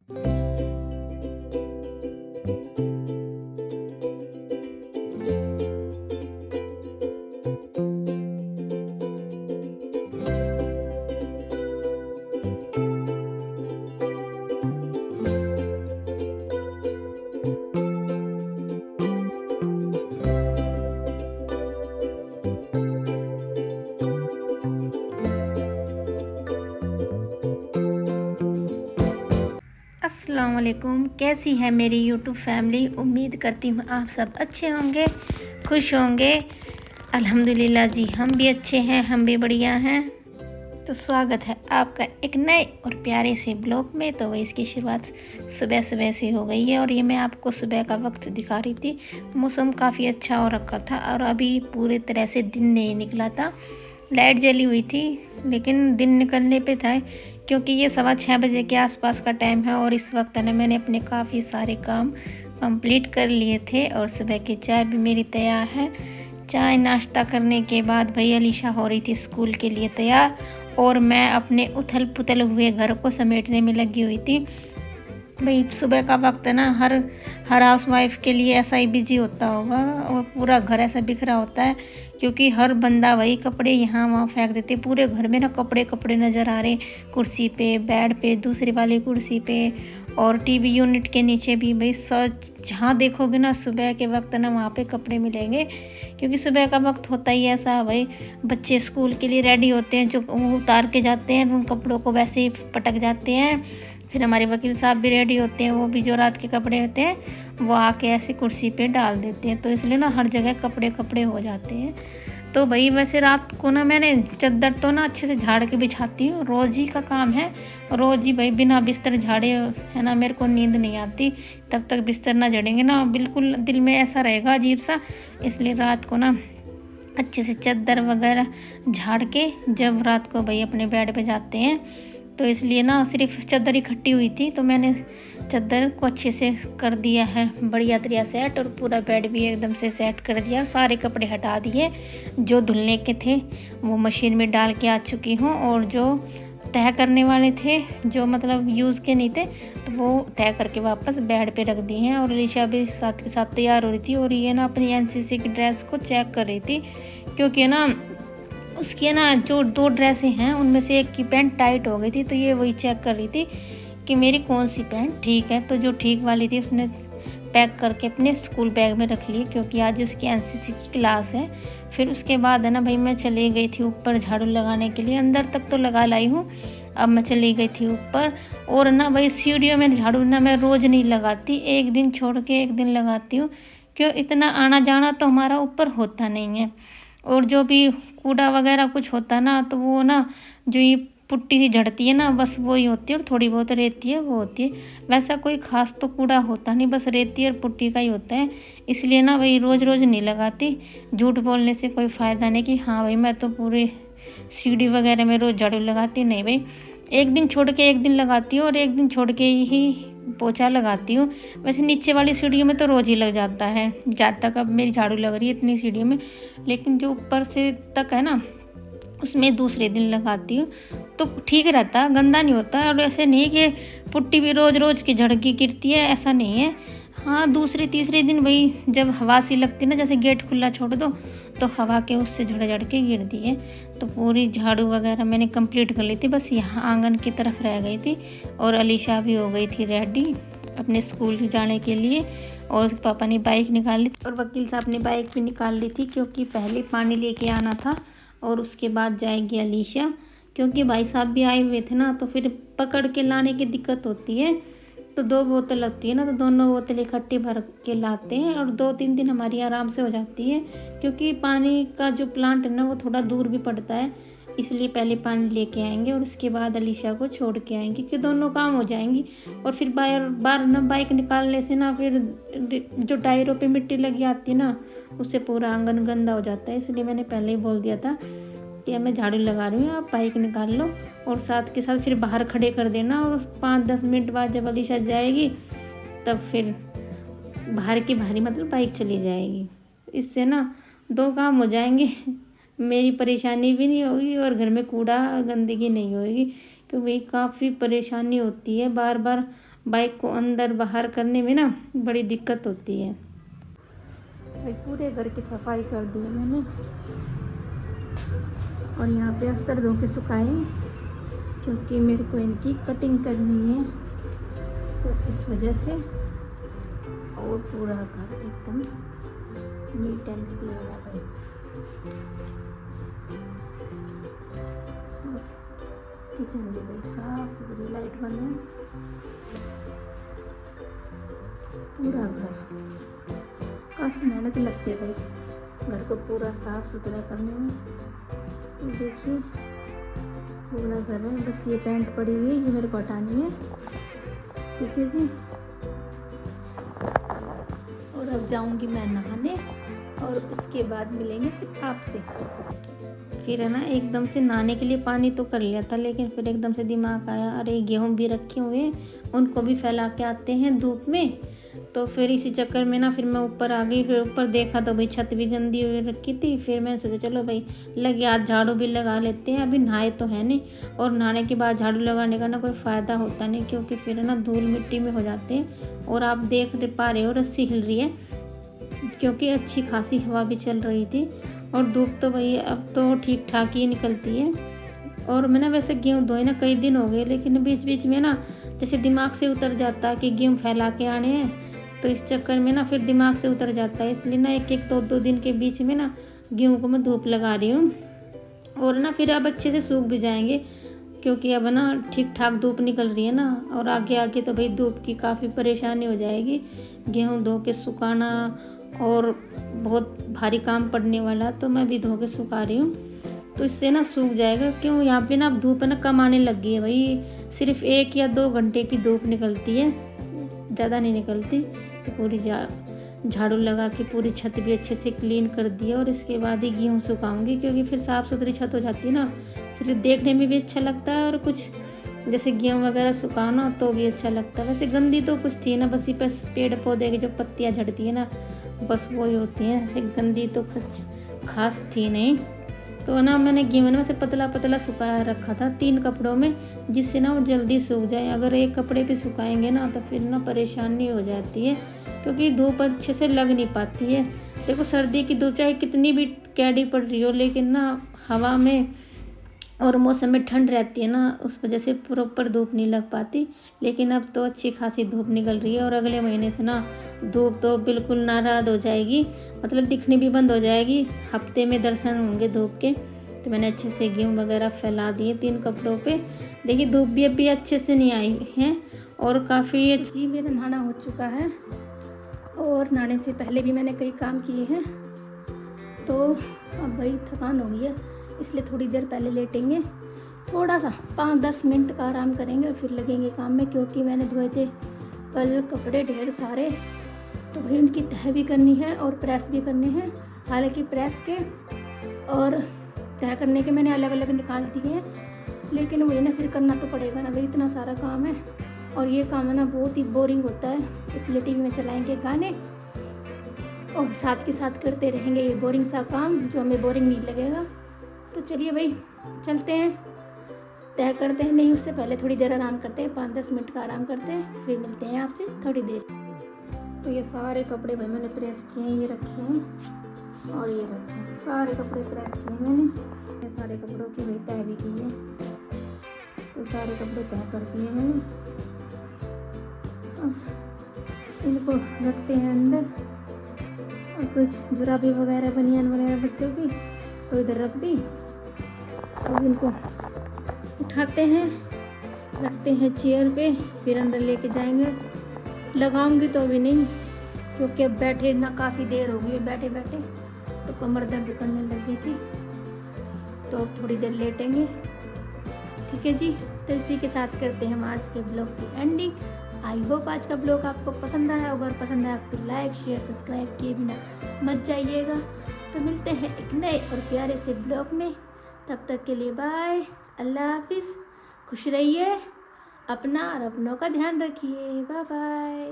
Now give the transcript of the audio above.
अस्सलाम वालेकुम। कैसी है मेरी यूट्यूब फैमिली। उम्मीद करती हूँ आप सब अच्छे होंगे, खुश होंगे। अल्हम्दुलिल्लाह जी, हम भी अच्छे हैं, हम भी बढ़िया हैं। तो स्वागत है आपका एक नए और प्यारे से ब्लॉग में। तो वही इसकी शुरुआत सुबह सुबह से हो गई है और ये मैं आपको सुबह का वक्त दिखा रही थी। मौसम काफ़ी अच्छा हो रखा था और अभी पूरे तरह से दिन नहीं निकला था। लाइट जली हुई थी लेकिन दिन निकलने पे था, क्योंकि ये 6:15 के आसपास का टाइम है और इस वक्त ना मैंने अपने काफ़ी सारे काम कंप्लीट कर लिए थे और सुबह की चाय भी मेरी तैयार है। चाय नाश्ता करने के बाद भाई अलीशा हो रही थी स्कूल के लिए तैयार और मैं अपने उथल पुथल हुए घर को समेटने में लगी हुई थी। भाई सुबह का वक्त है ना, हर हाउस वाइफ के लिए ऐसा ही बिजी होता होगा और पूरा घर ऐसा बिखरा होता है, क्योंकि हर बंदा वही कपड़े यहाँ वहाँ फेंक देते। पूरे घर में ना कपड़े कपड़े नज़र आ रहे, कुर्सी पे, बेड पे, दूसरी वाली कुर्सी पे और टीवी यूनिट के नीचे भी। भाई सच जहाँ देखोगे ना सुबह के वक्त ना वहाँ पे कपड़े मिलेंगे, क्योंकि सुबह का वक्त होता ही ऐसा। भाई बच्चे स्कूल के लिए रेडी होते हैं, जो वो उतार के जाते हैं उन कपड़ों को वैसे ही पटक जाते हैं। फिर हमारे वकील साहब भी रेडी होते हैं, वो भी जो रात के कपड़े होते हैं वो आके ऐसी कुर्सी पे डाल देते हैं, तो इसलिए ना हर जगह कपड़े कपड़े हो जाते हैं। तो भाई वैसे रात को ना मैंने चद्दर तो ना अच्छे से झाड़ के बिछाती हूँ, रोज़ ही का काम है। रोज़ ही भाई बिना बिस्तर झाड़े है ना मेरे को नींद नहीं आती। तब तक बिस्तर ना झड़ेंगे ना बिल्कुल दिल में ऐसा रहेगा अजीब सा, इसलिए रात को ना अच्छे से चद्दर वगैरह झाड़ के जब रात को भाई अपने बेड पे जाते हैं, तो इसलिए ना सिर्फ चादर इकट्ठी हुई थी तो मैंने चादर को अच्छे से कर दिया है बढ़िया तरीका सेट, और पूरा बेड भी एकदम से सेट कर दिया और सारे कपड़े हटा दिए। जो धुलने के थे वो मशीन में डाल के आ चुकी हूँ, और जो तय करने वाले थे, जो मतलब यूज़ के नहीं थे, तो वो तय करके वापस बेड पे रख दिए हैं। और अलीशा भी साथ के साथ तैयार हो रही थी और ये ना अपनी एनसीसी की ड्रेस को चेक कर रही थी, क्योंकि ना उसकी है ना जो 2 ड्रेसें हैं उनमें से एक की पैंट टाइट हो गई थी, तो ये वही चेक कर रही थी कि मेरी कौन सी पैंट ठीक है। तो जो ठीक वाली थी उसने पैक करके अपने स्कूल बैग में रख ली, क्योंकि आज उसकी एनसीसी की क्लास है। फिर उसके बाद है ना भाई मैं चली गई थी ऊपर झाड़ू लगाने के लिए। अंदर तक तो लगा लाई हूँ, अब मैं चली गई थी ऊपर। और ना भाई सीढ़ियों में झाड़ू ना मैं रोज़ नहीं लगाती, एक दिन छोड़ के एक दिन लगाती हूँ, क्यों इतना आना जाना तो हमारा ऊपर होता नहीं है। और जो भी कूड़ा वगैरह कुछ होता ना, तो वो ना जो ये पुट्टी सी झड़ती है ना, बस वो ही होती है, और थोड़ी बहुत रेती है वो होती है। वैसा कोई ख़ास तो कूड़ा होता नहीं, बस रेती और पुट्टी का ही होता है। इसलिए ना भाई रोज़ रोज़ नहीं लगाती। झूठ बोलने से कोई फ़ायदा नहीं कि हाँ भाई मैं तो पूरी सीढ़ी वगैरह में रोज़ झाड़ू लगाती, नहीं भाई। एक दिन छोड़ के एक दिन लगाती हूँ और एक दिन छोड़ के ही पोछा लगाती हूँ। वैसे नीचे वाली सीढ़ियों में तो रोज़ ही लग जाता है, जहाँ तक अब मेरी झाड़ू लग रही है इतनी सीढ़ियों में, लेकिन जो ऊपर से तक है ना उसमें दूसरे दिन लगाती हूँ, तो ठीक रहता है, गंदा नहीं होता। और ऐसे नहीं कि पुट्टी भी रोज़ रोज़ की झड़ के गिरती है, ऐसा नहीं है। हाँ दूसरे तीसरे दिन वही जब हवा सी लगती ना, जैसे गेट खुला छोड़ दो तो हवा के उससे झड़ झड़ के गिरती है। तो पूरी झाड़ू वगैरह मैंने कंप्लीट कर ली थी, बस यहाँ आंगन की तरफ रह गई थी। और अलीशा भी हो गई थी रेडी अपने स्कूल जाने के लिए, और उसके पापा ने बाइक निकाल ली और वकील साहब ने बाइक भी निकाल ली थी, क्योंकि पहले पानी लेके आना था और उसके बाद जाएगी अलीशा, क्योंकि भाई साहब भी आए हुए थे ना, तो फिर पकड़ के लाने की दिक्कत होती है। तो 2 बोतल लगती है ना, तो दोनों बोतल इकट्ठी भर के लाते हैं और 2-3 दिन हमारी आराम से हो जाती है, क्योंकि पानी का जो प्लांट है ना वो थोड़ा दूर भी पड़ता है। इसलिए पहले पानी लेके आएंगे और उसके बाद अलीशा को छोड़ के आएंगे, कि दोनों काम हो जाएंगी। और फिर बार बार ना बाइक निकालने से ना फिर जो टायरों पे मिट्टी लगी आती है ना, उससे पूरा आंगन गंदा हो जाता है। इसलिए मैंने पहले ही बोल दिया था कि मैं झाड़ू लगा रही हूँ, आप बाइक निकाल लो और साथ के साथ फिर बाहर खड़े कर देना। और 5-10 मिनट बाद जब अलीशा जाएगी तब फिर बाहर की भारी मतलब बाइक चली जाएगी। इससे ना 2 काम हो जाएंगे, मेरी परेशानी भी नहीं होगी और घर में कूड़ा और गंदगी नहीं होगी, क्योंकि काफ़ी परेशानी होती है। बार बार बाइक को अंदर बाहर करने में ना बड़ी दिक्कत होती है। भाई पूरे घर की सफाई कर दी है मैंने, और यहाँ पे अस्तर धो के सुखाए क्योंकि मेरे को इनकी कटिंग करनी है, तो इस वजह से। और पूरा घर एकदम नीट एंड क्लीन है भाई। किचन भी भाई साफ सुथरी, लाइट बंद है, पूरा घर। काफ़ी मेहनत लगती है भाई घर को पूरा साफ सुथरा करने में। तो देखिए पूरा घर है, बस ये पैंट पड़ी हुई है, ये मेरे को हटानी है। ठीक है जी। और अब जाऊंगी मैं नहाने, और उसके बाद मिलेंगे फिर आपसे। फिर है ना एकदम से नहाने के लिए पानी तो कर लिया था, लेकिन फिर एकदम से दिमाग आया अरे गेहूँ भी रखे हुए हैं, उनको भी फैला के आते हैं धूप में। तो फिर इसी चक्कर में ना फिर मैं ऊपर आ गई। फिर ऊपर देखा तो भाई छत भी गंदी हुई रखी थी। फिर मैंने सोचा चलो भाई लगे हाथ झाड़ू भी लगा लेते हैं, अभी नहाए तो है नहीं, और नहाने के बाद झाड़ू लगाने का ना कोई फ़ायदा होता नहीं, क्योंकि फिर ना धूल मिट्टी में हो जाते हैं। और आप देख पा रहे हो रस्सी हिल रही है, क्योंकि अच्छी खासी हवा भी चल रही थी, और धूप तो भाई अब तो ठीक ठाक ही निकलती है। और मैंने वैसे गेहूँ धोए ना कई दिन हो गए, लेकिन बीच बीच में ना जैसे दिमाग से उतर जाता है कि गेहूँ फैला के आने हैं, तो इस चक्कर में ना फिर दिमाग से उतर जाता है। इसलिए ना एक एक दो दिन के बीच में ना गेहूँ को मैं धूप लगा रही हूँ। और ना फिर अब अच्छे से सूख भी जाएंगे, क्योंकि अब ना ठीक ठाक धूप निकल रही है ना, और आगे आगे तो भाई धूप की काफ़ी परेशानी हो जाएगी। गेहूँ धो के सुखाना और बहुत भारी काम पड़ने वाला, तो मैं भी धो के सुखा रही हूँ, तो इससे ना सूख जाएगा। क्यों यहाँ पे ना धूप है ना कम आने लग गई है भाई, सिर्फ 1 या 2 घंटे की धूप निकलती है, ज़्यादा नहीं निकलती। तो पूरी झाड़ू लगा के पूरी छत भी अच्छे से क्लीन कर दिया, और इसके बाद ही गेहूँ सुखाऊंगी, क्योंकि फिर साफ़ सुथरी छत हो जाती है ना, फिर देखने में भी अच्छा लगता है, और कुछ जैसे गेहूँ वगैरह सुखाना तो भी अच्छा लगता है। वैसे गंदी तो कुछ थी ना, बस ये पेड़ पौधे की जो पत्तियाँ झड़ती है ना, बस वही होती हैं, ऐसे गंदी तो कुछ खास थी नहीं। तो ना मैंने गेहूँ ना वैसे पतला पतला सुखाया रखा था 3 कपड़ों में, जिससे ना वो जल्दी सूख जाए। अगर एक कपड़े पे सुखाएंगे ना तो फिर ना परेशानी हो जाती है, क्योंकि धूप अच्छे से लग नहीं पाती है। देखो सर्दी की धूप चाहे कितनी भी कैडी पड़ रही हो, लेकिन ना हवा में और मौसम में ठंड रहती है ना, उस वजह से प्रॉपर धूप नहीं लग पाती। लेकिन अब तो अच्छी खासी धूप निकल रही है, और अगले महीने से ना धूप तो बिल्कुल नाराज़ हो जाएगी, मतलब दिखनी भी बंद हो जाएगी। हफ्ते में दर्शन होंगे धूप के। तो मैंने अच्छे से गेहूँ वगैरह फैला दिए 3 कपड़ों पे। देखिए धूप भी अभी अच्छे से नहीं आई है, और काफ़ी अच्छी मेरा नहाना हो चुका है, और नहाने से पहले भी मैंने कई काम किए हैं। तो अब भाई थकान हो गई है, इसलिए थोड़ी देर पहले लेटेंगे, थोड़ा सा 5-10 मिनट का आराम करेंगे, और फिर लगेंगे काम में। क्योंकि मैंने धोए थे कल कपड़े ढेर सारे, तो भाई उनकी तह भी करनी है और प्रेस भी करनी है। हालांकि प्रेस के और तह करने के मैंने अलग अलग निकाल दिए हैं, लेकिन वही ना फिर करना तो पड़ेगा ना भाई, इतना सारा काम है। और ये काम है ना बहुत ही बोरिंग होता है, इसलिए टीवी में चलाएंगे गाने और साथ के साथ करते रहेंगे ये बोरिंग सा काम, जो हमें बोरिंग नहीं लगेगा। तो चलिए भाई चलते हैं, तय करते हैं। नहीं, उससे पहले थोड़ी देर आराम करते हैं, 5-10 मिनट का आराम करते हैं, फिर मिलते हैं आपसे थोड़ी देर। तो ये सारे कपड़े भाई मैंने प्रेस किए हैं, ये रखे हैं और ये रखे हैं, सारे कपड़े प्रेस किए मैंने। ये सारे कपड़ों की भाई तय भी की है, तो सारे कपड़े तय कर दिए मैंने। अब इनको रखते हैं अंदर, और कुछ जुराबी वगैरह बनियान वगैरह बच्चों की तो इधर रख दी। अब इनको उठाते हैं, रखते हैं चेयर पे, फिर अंदर लेके जाएंगे। लगाऊंगी तो अभी नहीं, क्योंकि अब बैठे ना काफ़ी देर हो गई बैठे बैठे, तो कमर दर्द करने लगी थी, तो अब थोड़ी देर लेटेंगे। ठीक है जी, तो इसी के साथ करते हैं हम आज के ब्लॉग की एंडिंग। आई होप आज का ब्लॉग आपको पसंद आया होगा, और पसंद आया तो लाइक शेयर सब्सक्राइब किए बिना मत जाइएगा। तो मिलते हैं एक नए और प्यारे से ब्लॉग में, तब तक के लिए बाय, अल्लाह हाफिज़, खुश रहिए, अपना और अपनों का ध्यान रखिए, बाय बाय।